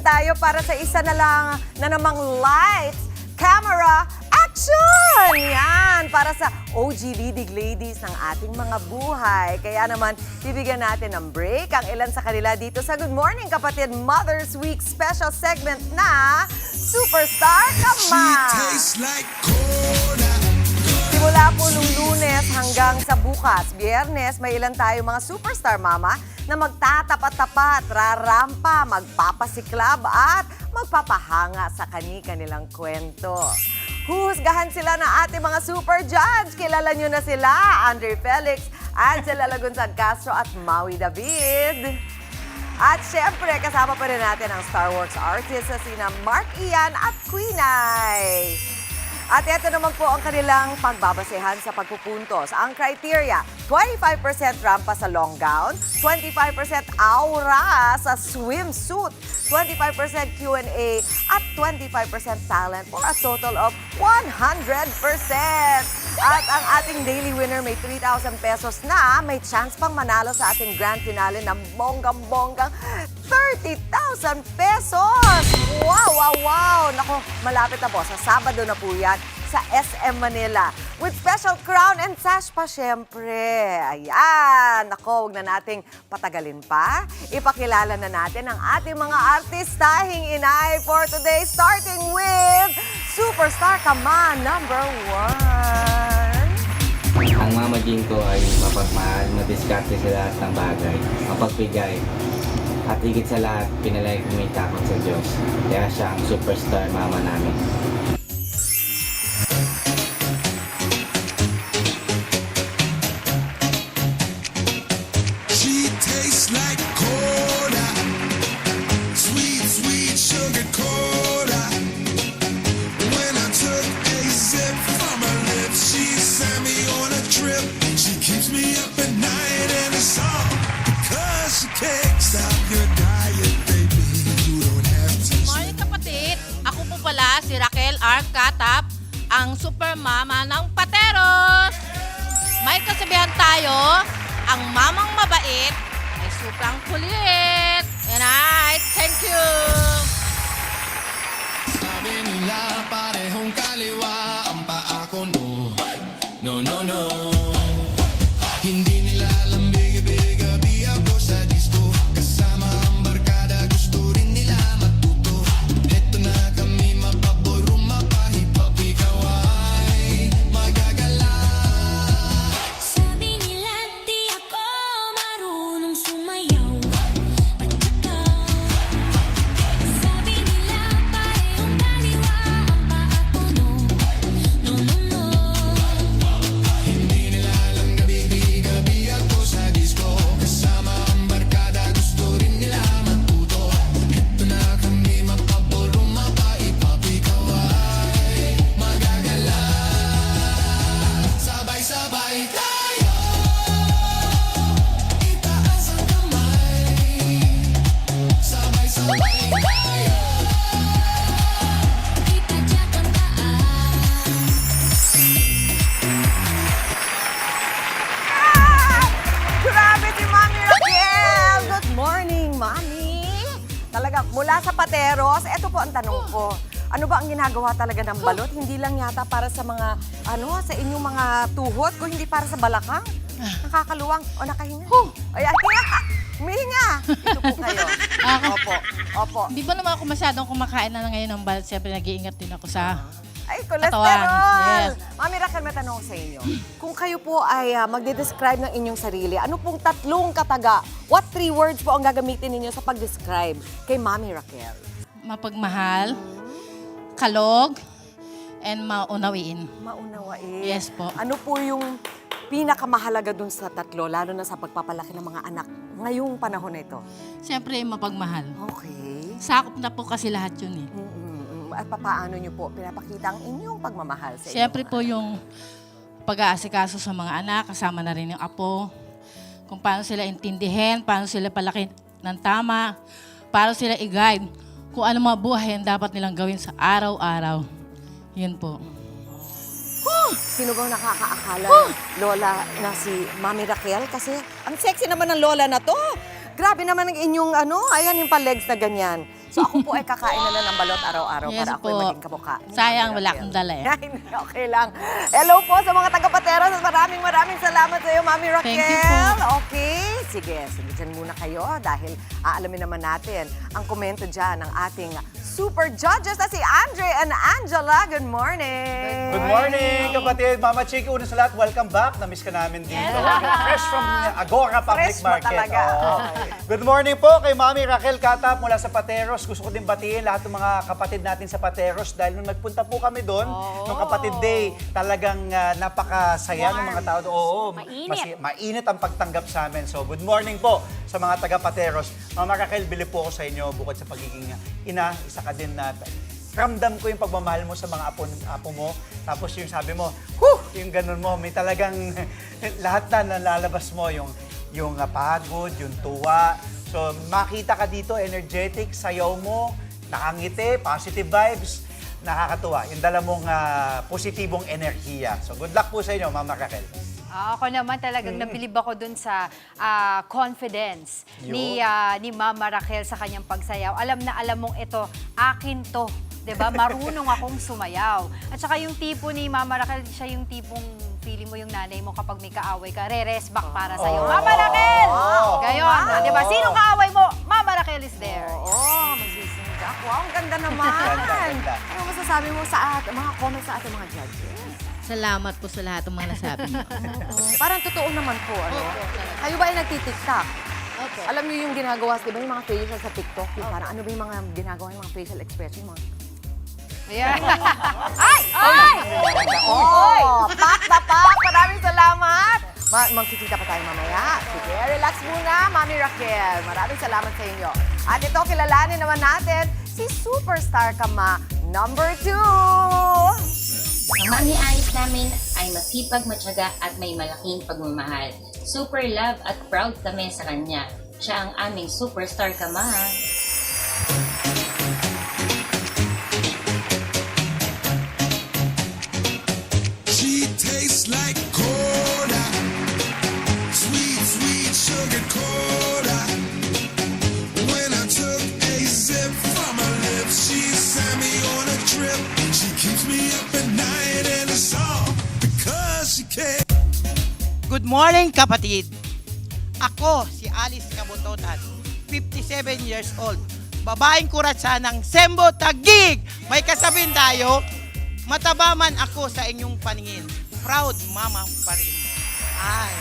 tayo para sa isa na namang lights, camera, action! Yan, para sa OG leading ladies ng ating mga buhay. Kaya naman, bibigyan natin ng break ang ilan sa kanila dito sa Good Morning Kapatid Mother's Week special segment na Superstar Kama! Simula po nung Lunes hanggang sa bukas, Biyernes, may ilan tayo mga superstar mama na magtatapat-tapat, rarampa, magpapasiklab at magpapahanga sa kani-kanilang kwento. Huhusgahan sila ng ating mga super judge. Kilala nyo na sila, Andre Felix, Angela Lagunsag Castro at Maui David. At syempre, kasama pa rin natin ang Star Wars artists na sina Mark Ian at Queen Ay. At ito naman po ang kanilang pagbabasehan sa pagpupuntos. Ang criteria, 25% rampa sa long gown, 25% aura sa swimsuit, 25% Q&A, at 25% talent for a total of 100%. At ang ating daily winner may 3,000 pesos na may chance pang manalo sa ating grand finale ng bonggang-bonggang 30,000 pesos! Wow, wow, wow! Nako, malapit na po. Sa Sabado na po yan sa SM Manila. With special crown and sash pa, syempre. Ayan! Nako, huwag na nating patagalin pa. Ipakilala na natin ang ating mga artistahing inay for today. Starting with Superstar Kama #1. Ang Mama Jean ko ay mapagmahal, madiskarte sa lahat ng bagay, mapagbigay. At higit sa lahat, pinalay ko may takot sa Diyos. Kaya siya ang superstar mama namin. She tastes like cola, sweet, sweet sugar cola. When I took a sip from her lips, she sent me on a trip. She keeps me up at night and it's all because she can't stop your diet, baby. You don't have to. Morning kapatid, ako po pala si Raquel R. Katap, ang super mama ng Pateros. May kasabihan tayo, ang mamang mabait ay sobrang kulit. And thank you. Sabi nila parehong kaliwa ang paa ko, no. No, no, no. Hindi nila alam bigi-bigabi ako sa disco. Kasama ang barkada, gusto rin nila matuto. Eto na kami mapaboro, mapahip-hop, ikaw ay magagala. Sabi nila di ako marunong sumayaw at saka sabi nila parehong kaliwa ang paa ko, no. No, no, no. Hindi nila alam gabi-gabi ako sa disco. Kasama ang barkada, gusto rin nila matuto. Eto na kami mapaboro, mapahip-hop, ikaw ay magagala. Sabay-sabay tayo, itaas ang kamay. Sabay-sabay tayo. Kita jack ang taas. Grabe si Mami Raquel! Good morning, Mami! Talaga, mula sa Pateros, eto po ang tanong ko. Ano ba ang ginagawa talaga ng balot? Hindi lang yata para sa mga, sa inyong mga tuhod, kung hindi para sa balakang. Nakakaluwang o nakahinga. Ay, humihinga! Ito po kayo. Opo, opo. Di ba naman ako masyadong kumakain na ngayon ng balat? Siyempre nag-iingat din ako sa... Ay, Katawan. cholesterol! Yes. Mami Raquel, may tanong ko sa inyo. Kung kayo po ay magde-describe ng inyong sarili, ano pong tatlong kataga? What 3 words po ang gagamitin ninyo sa pag-describe kay Mami Raquel? Mapagmahal, kalog, and maunawiin. Maunawain. Yes po. Ano po yung pinakamahalaga dun sa tatlo, lalo na sa pagpapalaki ng mga anak ngayong panahon na ito? Siyempre mapagmahal. Okay. Sakop na po kasi lahat yun eh. At papaano nyo po pinapakita ang inyong pagmamahal sa Siyempre inyong po yung pag-aasikaso sa mga anak, kasama na rin yung apo. Kung paano sila intindihin, paano sila palaki ng tama, paano sila i-guide, kung ano mga buhay ang dapat nilang gawin sa araw-araw. Yun po. Sino bang nakakaakala lola na si Mami Raquel? Kasi ang sexy naman ng lola na to. Grabe naman ang inyong ayan yung pa-legs na ganyan. So ako po ay kakain na lang ng balot araw-araw Yes para ako ay po. maging kamukha. ni Sayang, Mami wala Raquel. akong dala eh. Ay, hindi, okay lang. Hello po sa mga taga-Pateros at maraming salamat sa iyo, Mami Raquel. Thank you po. Okay, sige dyan muna kayo dahil aalamin naman natin ang komento dyan ng ating super judges na si Andre and Angela. Good morning! Good morning, kapatid. Mama Chiki, una sa lahat, welcome back. Na-miss ka namin dito. Fresh from Agora Public Fresh mo Market. talaga. Oo. Good morning po kay Mami Raquel Katap mula sa Pateros. Gusto ko din batiin lahat ng mga kapatid natin sa Pateros dahil nung nagpunta po kami doon, nung Kapatid Day, talagang napakasaya ng mga tao doon. Oo, mainit ang pagtanggap sa amin. So, good morning po sa mga taga-Pateros. Mama Raquel, bili po ako sa inyo bukod sa pagiging ina, isa ka din na ramdam ko yung pagmamahal mo sa mga apo mo. Tapos yung sabi mo, yung ganun mo, may talagang lahat na nalalabas mo, yung pagod, yung tuwa. So makita ka dito, energetic, sayaw mo, nakangiti, positive vibes, nakakatuwa. Yung dala mong positibong enerhiya. So good luck po sa inyo, Mama Raquel. Ako naman talagang nabilib ako dun sa confidence ni Mama Raquel sa kanyang pagsayaw. Alam na alam mong ito, akin to. 'Di ba? Marunong akong sumayaw. At saka yung tipo ni Mama Raquel, siya yung tipong feeling mo yung nanay mo kapag may kaaway ka, re-rest back para sa'yo. Mama Raquel! Gayon. Di ba? Sinong kaaway mo? Mama Raquel is there. Oo, magsisindak. Wow, ang ganda naman. Ganda. Ano masasabi mo sa mga comments sa ating mga judges? Salamat po sa lahat ng mga nasabi niyo. Parang totoo naman po, ano? Kayo ba ay nagtitiktok? Opo. Alam niyo yung ginagawa, di ba yung mga facial sa TikTok? Yung parang ano ba yung mga ginagawa, yung mga facial expression, yung mga... Ayan. Oh, pak na pak! Maraming salamat! Magkikita pa tayo mamaya. Sige, relax muna, Mami Raquel. Maraming salamat sa inyo. At ito, kilalanin naman natin si Superstar Kama number 2. Ang mami ayos namin ay masipag, matyaga at may malaking pagmamahal. Super love at proud kami sa kanya. Siya ang aming superstar kama. She tastes like cola, sweet, sweet sugar cola. When I took a sip from her lips, she sent me on a trip. She keeps me up at night and it's all because she cares. Good morning, kapatid. Ako, si Alice Kabutotan, 57 years old. Babaeng kuratsa ng Sembo Taguig. May kasabihin tayo, mataba man ako sa inyong paningin. Proud mama pa rin. Ay,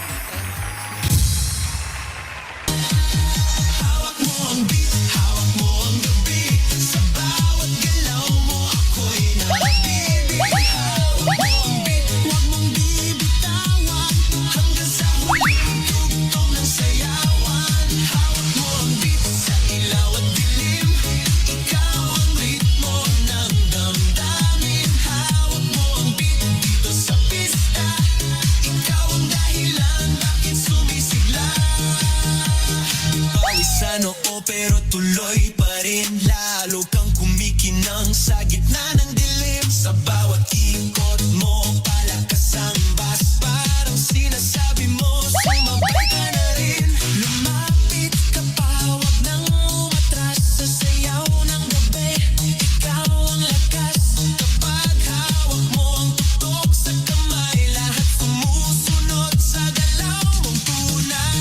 Pawisan oo pero tuloy pa rin. Lalo kang kumikinang sa gitna ng dilim. Sa bawat ikot mo, palakas ang bas. Parang sinasabi mo, sumabay ka na rin. Lumapit ka pa, huwag nang umatras. Sa sayaw ng gabi, ikaw ang lakas. Kapag hawak mo ang tutok sa kamay, lahat sumusunod sa galaw mong tunay.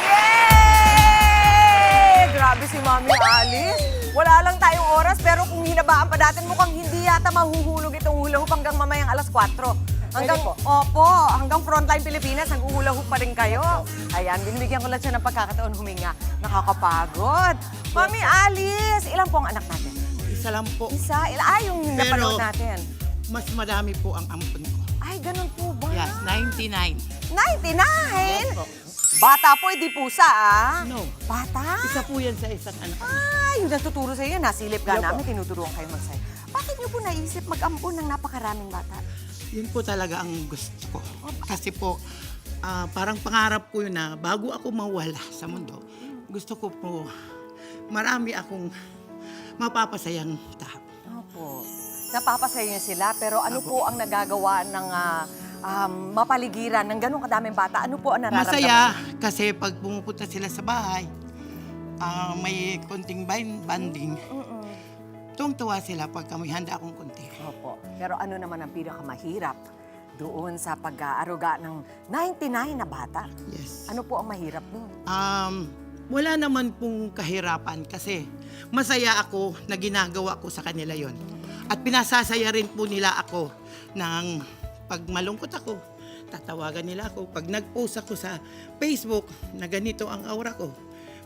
Yay! Grabe si Mami Alice. Wala lang tayong oras, pero kung hinabaan pa natin, mukhang hindi yata mahuhulog itong hula hoop hanggang mamayang alas 4. Hanggang Frontline Pilipinas, nag-uhula hoop pa rin kayo. Ayan, binibigyan ko lang siya ng pagkakataon huminga. Nakakapagod. Mami Alice, ilan po ang anak natin? isa lang po. Isa? Yung napanood natin. Mas madami po ang ampon ko. Ay, ganun po ba? Yes, 99. 99? Yes po. Bata po, hindi pusa, ah. No. Bata? Isa po yan sa isang anak. Ay, yung natuturo sa iyo, nasilip ka Opo. namin, tinuturuan kayo magsayo. Bakit niyo po naisip mag-ampon ng napakaraming bata? Yun po talaga ang gusto ko. Kasi po, parang pangarap ko yun na bago ako mawala sa mundo, gusto ko po marami akong mapapasayang tao. Opo. Napapasayo niyo sila, pero ano po ang nagagawa ng mapaligiran ng ganun kadaming bata? Ano po ang nararamdaman? Masaya kasi pag pumupunta sila sa bahay, may konting banding. Tuwang-tuwa sila pag may handa akong konti. Opo. Pero ano naman ang pinakamahirap doon sa pag-aaruga ng 99 na bata? Yes. Ano po ang mahirap doon? Wala naman pong kahirapan kasi masaya ako na ginagawa ko sa kanila yon. At pinasasaya rin po nila ako ng pag malungkot ako, tatawagan nila ako. Pag nag-post ako sa Facebook na ganito ang aura ko,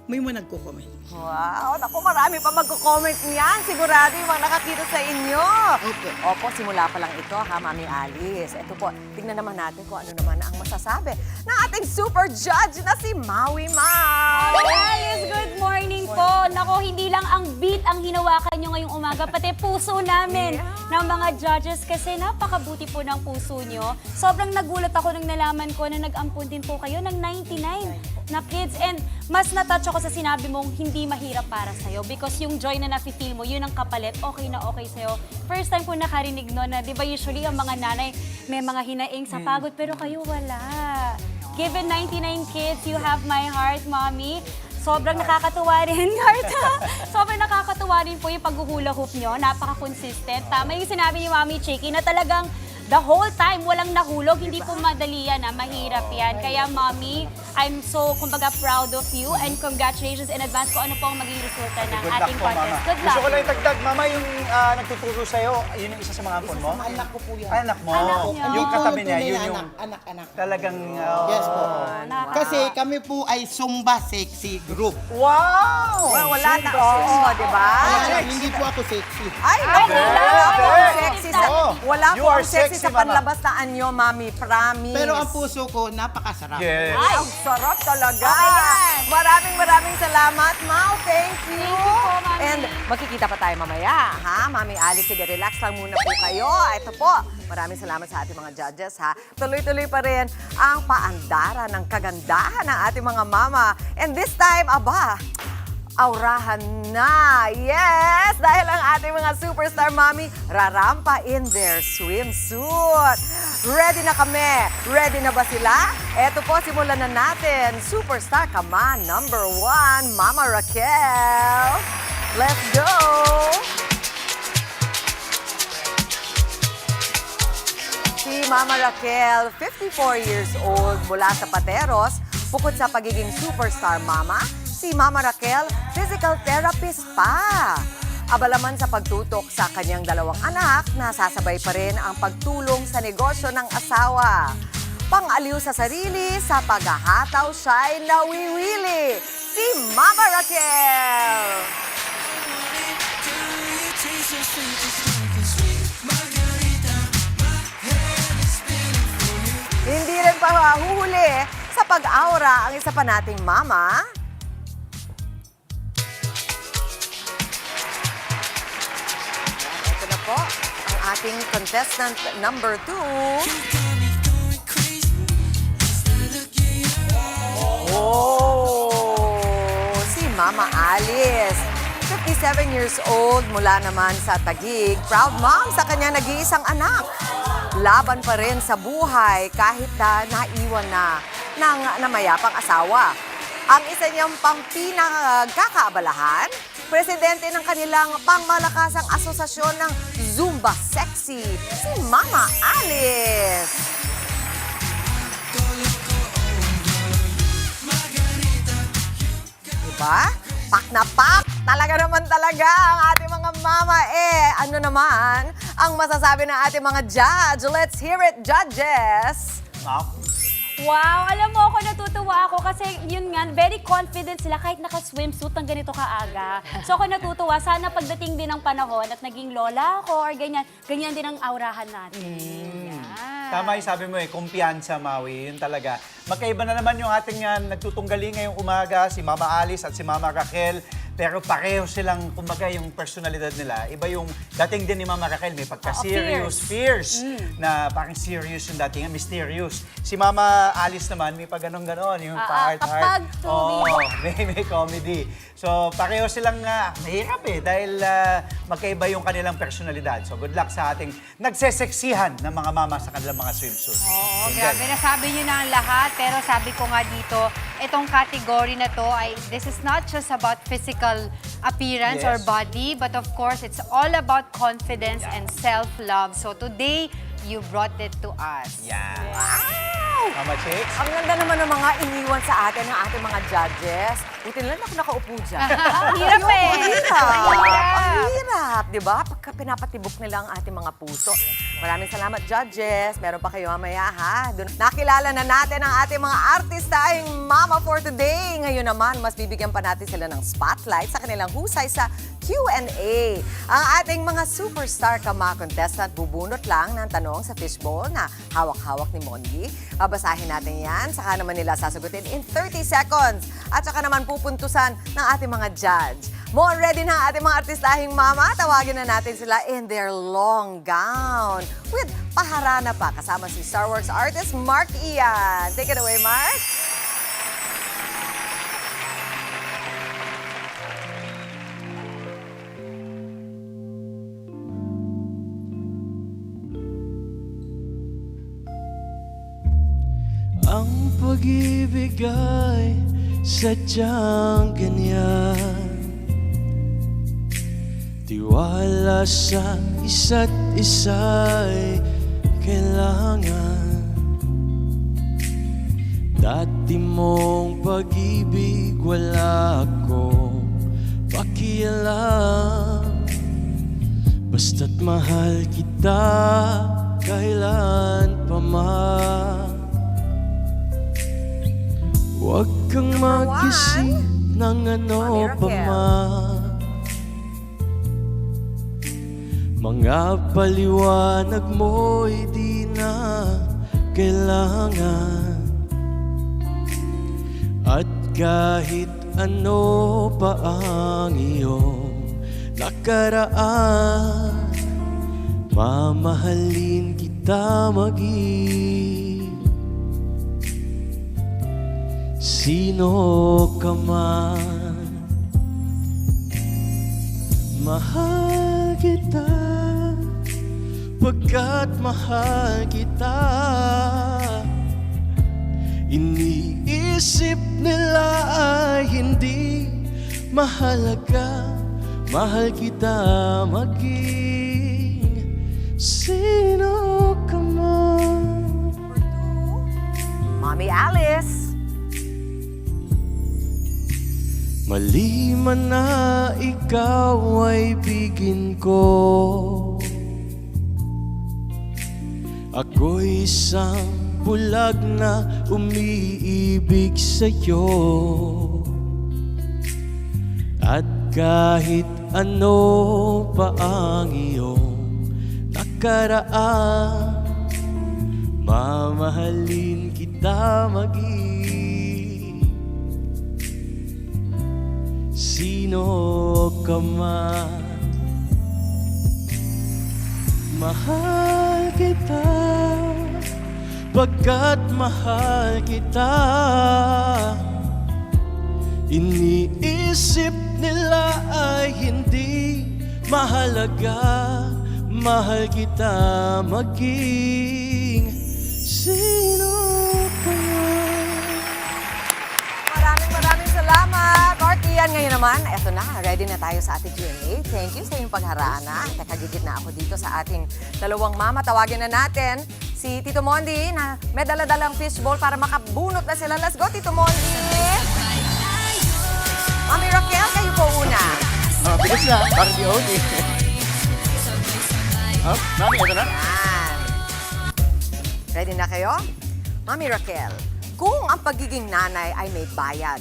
may mga nagko-comment. Wow! Naku, marami pa magko-comment niyan. Sigurado yung mga nakakita sa inyo. Opo. Opo, simula pa lang ito ha, Mami Alice. Ito po, tingnan naman natin kung ano naman ang masasabi ng ating super judge na si Maui Mau. Alice, good morning po. Nako, hindi lang ang beat ang hinawakan nyo ngayong umaga, pati puso namin ng mga judges kasi napakabuti po ng puso nyo. Sobrang nagulat ako nang nalaman ko na nag-ampun din po kayo ng 99 na kids. And mas natouch ako sa sinabi mong hindi mahirap para sa'yo because yung joy na nafe-feel mo, yun ang kapalit, okay na okay sa'yo. First time po nakarinig no na, di ba usually ang mga nanay may mga hinaing sa pagod, pero kayo wala. Given 99 kids, you have my heart, Mommy. Sobrang nakakatuwa rin, Carta. Sobrang nakakatuwa rin po yung pag-hula hoop nyo. Napaka-consistent. Tama yung sinabi ni Mami Chicky na talagang the whole time walang nahulog. Hindi po madali yan, mahirap yan. Kaya, Mommy, I'm so, kumbaga, proud of you and congratulations in advance kung ano po ang magiging resulta ng Good luck ating po, Mama. contest. Good luck. Gusto ko lang itagdag, Mama, yung nagtuturo sa'yo, yun yung isa sa mga ampon mo? Isa sa anak ko po yan. Ay, anak mo? Anak niya. Yung katabi niya, yun yung Anak. talagang... Yes po. Kasi kami po ay Zumba Sexy Group. Wow! Well, wala na. Oo, di ba? Kaya lang, hindi po ako sexy. Ay, naku, wala po ang sexy sa, Oo. wala You po are ang sexy sexy, sa Mama. panlabas na anyo, Mami. Promise. Pero ang puso ko, napakasarap. Yes. Ay, ang sarap talaga. Okay, Maraming salamat, Mau. Thank you. Thank you po, Mami. And magkikita pa tayo mamaya, ha? Mami Alice, sige, relax lang muna po kayo. Ito po, maraming salamat sa ating mga judges, ha? Tuloy-tuloy pa rin ang paandara ng kagandahan ng ating mga mama. And this time, aba, aurahan na. Yes! Dahil ang ating mga superstar mommy rarampa in their swimsuit. Ready na kami? Ready na ba sila? Eto po, simulan na natin. Superstar kama number 1, Mama Raquel. Let's go! Si Mama Raquel, 54 years old, mula sa Pateros. Bukod sa pagiging superstar mama, si Mama Raquel, physical therapist pa. Abalaman sa pagtutok sa kanyang 2 anak, nasasabay pa rin ang pagtulong sa negosyo ng asawa. Pang-aliw sa sarili, sa paghahataw siya'y nawiwili. Si Mama Raquel! Hindi rin pa huhuli sa pag-aura ang isa pa nating mama. Ito na po ang ating contestant number 2. Oh, si Mama Alice. 57 years old, mula naman sa Taguig. Proud mom sa kanya nag-iisang anak. Laban pa rin sa buhay kahit na naiwan na ng namayapang asawa. Ang isa niyang pinagkakaabalahan, presidente ng kanilang pangmalakasang asosasyon ng Zumba Sexy, si Mama Alice. Diba? Pak na pak! Talaga naman talaga ang ating mga mama. Ano naman ang masasabi ng ating mga judge? Let's hear it, judges! Wow, alam mo ako, natutuwa ako kasi yun nga, very confident sila kahit naka-swimsuit ng ganito kaaga. So ako natutuwa, sana pagdating din ng panahon at naging lola ako or ganyan, ganyan din ang aurahan natin. Tama yung sabi mo kumpiyansa, Maui. Yun talaga. Magkaiba na naman yung ating nagtutunggali ngayong umaga, si Mama Alice at si Mama Raquel. pero pareho silang, kumbaga, yung personalidad nila. Iba yung dating din ni Mama Raquel, may pagka-serious, fierce, na parang serious yung dating, mysterious. Si Mama Alice naman, may pag-ganon-ganon, yung pa-heart-heart. kapag May comedy. So, pareho silang mahirap dahil magkaiba yung kanilang personalidad. So, good luck sa ating nagseseksihan ng mga mama sa kanilang mga swimsuit. Oo, grabe. Nasabi niyo na ang lahat, pero sabi ko nga dito, itong category na to, this is not just about physical appearance or Yes. body, but of course, it's all about confidence and self-love. So today, you brought it to us. Yeah. Wow! Mama Chicks? Ang ganda naman ng mga iniwan sa atin ng ating mga judges. Buti na lang ako nakaupo dyan. Ang hirap eh. Ang hirap. Ang hirap. Ang hirap, di ba? Pagka pinapatibok nila ang ating mga puso. Maraming salamat, judges. Meron pa kayo mamaya, ha? Doon, nakilala na natin ang ating mga artistahing mama for today. Ngayon naman, mas bibigyan pa natin sila ng spotlight sa kanilang husay sa Q&A. Ang ating mga superstar contestant bubunot lang ng tanong sa fishbowl na hawak-hawak ni Mondi. Babasahin natin yan, saka naman nila sasagutin in 30 seconds. At saka naman pupuntusan ng ating mga judge. More ready na ang ating mga artistahing mama. Tawagin na natin sila in their long gown with paharana pa kasama si Star Wars artist Mark Ian. Take it away, Mark. Ang pag-ibig ay sadyang ganyan. Tiwala sa isa't isa'y kailangan. Dati mong pag-ibig wala akong pakialam. Basta't mahal kita kailan pa man. Huwag kang mag-isip ng ano pa man. Mga paliwanag mo'y di na kailangan. At kahit ano pa ang iyong nakaraan, mamahalin kita maging sino ka man. Mahal kita pagkat mahal kita. Iniisip nila ay hindi mahalaga. Mahal kita maging sino ka man. Mommy Alice. Mali man na ikaw ay bigin ko. Ako'y isang bulag na umiibig sa'yo. At kahit ano pa ang iyong nakaraan, mamahalin kita maging sino ka man. Mahal kita pagkat mahal kita. Iniisip nila ay hindi mahalaga. Mahal kita maging sino ka man. Maraming salamat. Mark Ian, ngayon naman, eto na, ready na tayo sa ating Q&A. Thank you sa iyong pagharana. Nakagigit na ako dito sa ating dalawang mama. Tawagin na natin si Tito Mondi na may dala-dalang fishbowl para makabunot na sila. Let's go, Tito Mondi! Mami Raquel, kayo po una. Bilis na, parang di OG. Mami, ito na? Yan. Ready na kayo? Mami Raquel, kung ang pagiging nanay ay may bayad,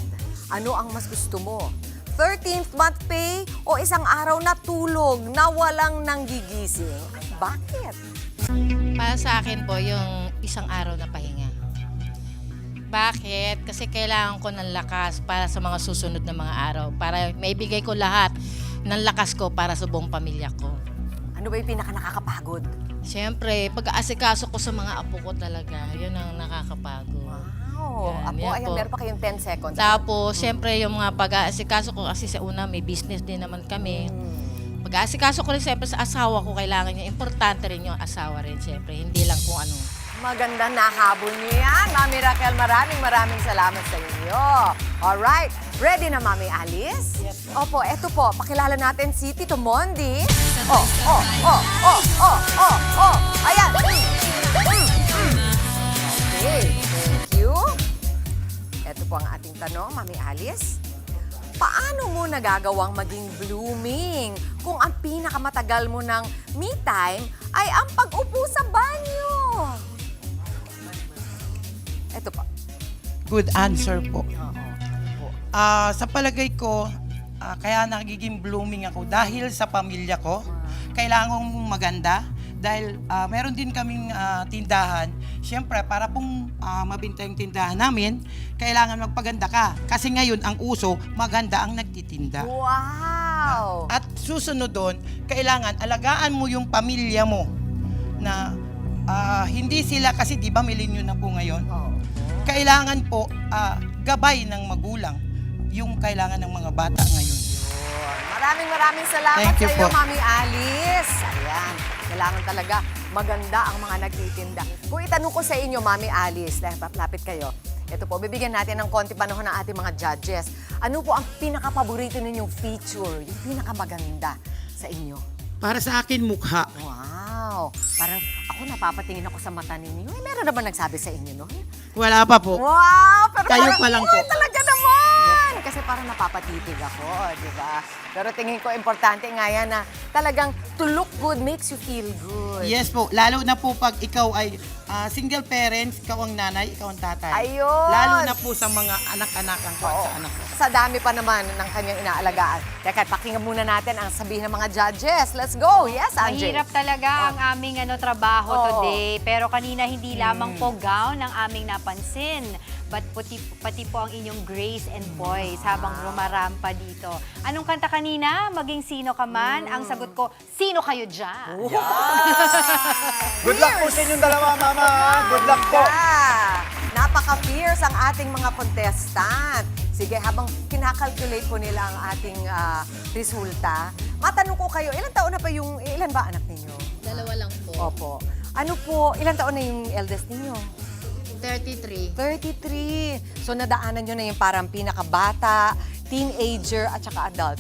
ano ang mas gusto mo? 13th month pay o isang araw na tulog na walang nanggigising? At bakit? Para sa akin po, yung isang araw na pahinga. Bakit? Kasi kailangan ko ng lakas para sa mga susunod na mga araw. Para maibigay ko lahat ng lakas ko para sa buong pamilya ko. Ano ba yung pinaka nakakapagod? Siyempre, pag-aasikaso ko sa mga apo ko talaga, yun ang nakakapagod. Wow. Yan, Apo, yan ayan, po. meron pa kayong 10 seconds. Tapos, siyempre, yung mga pag-aasikaso ko, kasi sa una, may business din naman kami. Pag-aasikaso ko rin siyempre sa asawa ko, kailangan niya. Importante rin yung asawa rin, siyempre. Hindi lang kung ano. Maganda nahabol niyo yan. Mami Raquel, maraming salamat sa inyo. Alright, ready na Mami Alice? Yes. Opo, eto po, pakilala natin si Tito Mondi. Ayan. Okay, thank you. Eto po ang ating tanong, Mami Alice. Paano mo nagagawang maging blooming kung ang pinakamatagal mo ng me time ay ang pag-upo sa banyo? Ito pa. Good answer po. Sa palagay ko, kaya nagiging blooming ako dahil sa pamilya ko. Kailangan kong maganda dahil meron din kaming tindahan. Siyempre, para pong mabinta yung tindahan namin, kailangan magpaganda ka. Kasi ngayon, ang uso, maganda ang nagtitinda. Wow! At susunod doon, kailangan alagaan mo yung pamilya mo na hindi sila, kasi di ba milenyo na po ngayon, kailangan po gabay ng magulang yung kailangan ng mga bata ngayon. Maraming salamat Thank sa you iyo, po. Mami Alice. Ayan, kailangan talaga maganda ang mga nagtitinda. Kung itanong ko sa inyo, Mami Alice, lapit kayo. Ito po, bibigyan natin ng konti panahon ng ating mga judges. Ano po ang pinaka-paborito ninyong feature, yung pinakamaganda sa inyo? Para sa akin, mukha. Wow! Parang ako napapatingin ako sa mata ninyo. Eh, meron na ba nagsabi sa inyo, no? Wala pa po. Wow! Pero Kayo parang, pa lang po. uy, talaga naman! Kasi parang napapatitig ako, di ba? Pero tingin ko importante nga yan na talagang to look good makes you feel good. Yes po, lalo na po pag ikaw ay single parents, ikaw ang nanay, ikaw ang tatay. Ayun! Lalo na po sa mga anak-anakan ko at sa anak ko. Sa dami pa naman ng kanyang inaalagaan. Teka, pakinggan muna natin ang sabihin ng mga judges. Let's go! Yes, Angie? Mahirap talaga ang aming trabaho Oo. today. Pero kanina hindi lamang po gown ang aming napansin. But pati po ang inyong grace and poise habang rumarampa dito. Anong kanta kanina? Maging sino ka man? Ang sagot ko, sino kayo dyan? Good luck po sa inyong dalawa, Mama. Good luck po. Napaka-fierce ang ating mga contestant. Sige, habang kinakalculate po nila ang ating resulta, matanong ko kayo, ilan ba anak ninyo? 2 lang po. Opo. Ano po, ilan taon na yung eldest ninyo? 33. 33. So nadaanan nyo na yung parang pinakabata, teenager, at saka adult.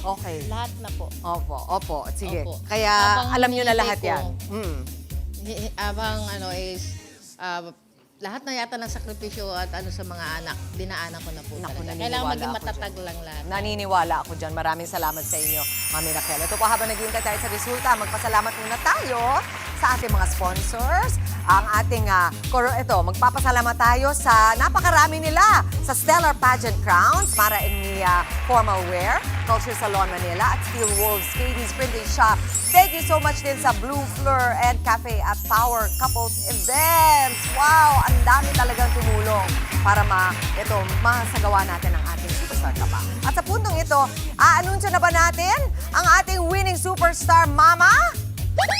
Okay. Lahat na po. Opo. Sige. Opo. Kaya Habang alam nyo na hinihintay lahat ko, yan. Abang lahat na yata ng sakripisyo at sa mga anak, dinaanan ko na po Naku, talaga. naniniwala Kailangan maging ako matatag lang lahat. Naniniwala ako dyan. Maraming salamat sa inyo, Mami Raquel. Ito po, habang naghihintay tayo sa resulta, magpasalamat muna tayo sa ating mga sponsors. Ang ating, magpapasalamat tayo sa napakarami nila sa Stellar Pageant Crowns, Mara and Mia Formal Wear, Culture Salon Manila, at Steel Wolves Katie's Printing Shop. Thank you so much din sa Blue Fleur and Cafe at Power Couples Events. Wow! Ang dami talagang tumulong para masagawa natin ang ating Superstar Tapa. At sa puntong ito, aanunsyo na ba natin ang ating winning Superstar Mama?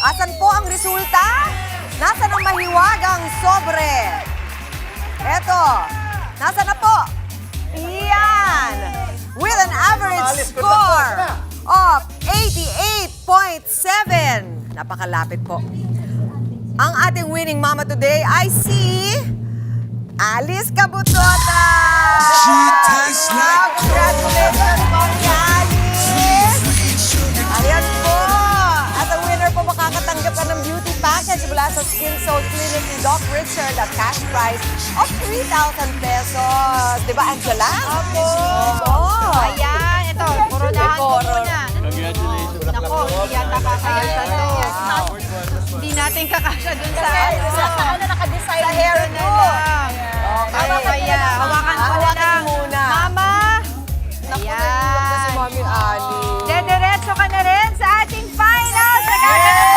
Asan po ang resulta? Nasaan ang mahiwagang sobre? Eto, nasaan na po? Iyan! With an average score of 88.7. Napakalapit po. Ang ating winning mama today ay si Alice Cabutota! Wow, congratulations, Mami Alice! Ayan po! At ang winner po, makakatanggap ka ng beauty package mula sa Skin Soul Clinic ni Doc Richard at cash prize of 3,000 pesos. Di ba, Angela? Opo! Ayan, ito, koronahan ko muna. Congratulations. Nako, hindi yata kakasya to. Hindi natin kakasya dun sa Naka-design sa hair ko. Kaya, hawakan ko na lang. Muna. Mama! Naku, naiiyak ko si Mami Alice. Dediretso ka na rin sa ating finals. Nagkakaroon ng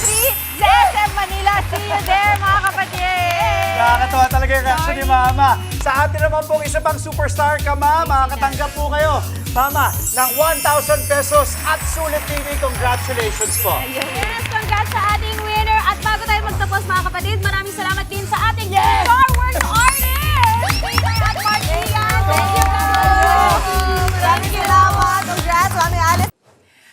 23 sa SM Manila. See you there, mga kapatid! Nakakatawa talaga yung reaction ni Mama. Mama. Sa atin naman pong isa pang superstar ka, Ma, makakatanggap po kayo, Mama, ng 1,000 pesos at Sulit TV. Congratulations po. Yes, congrats sa ating winner. At bago tayo magtapos mga kapatid, maraming salamat din sa ating Star Wars artist! Peter at Marcia! Thank you guys! Maraming salamat. Congrats, Mami Alice.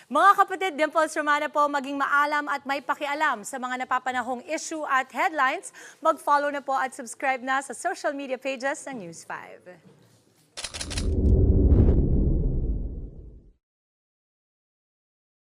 Mga kapatid, Dimples Romana po, maging maalam at may pakialam sa mga napapanahong issue at headlines. Mag-follow na po at subscribe na sa social media pages ng News 5.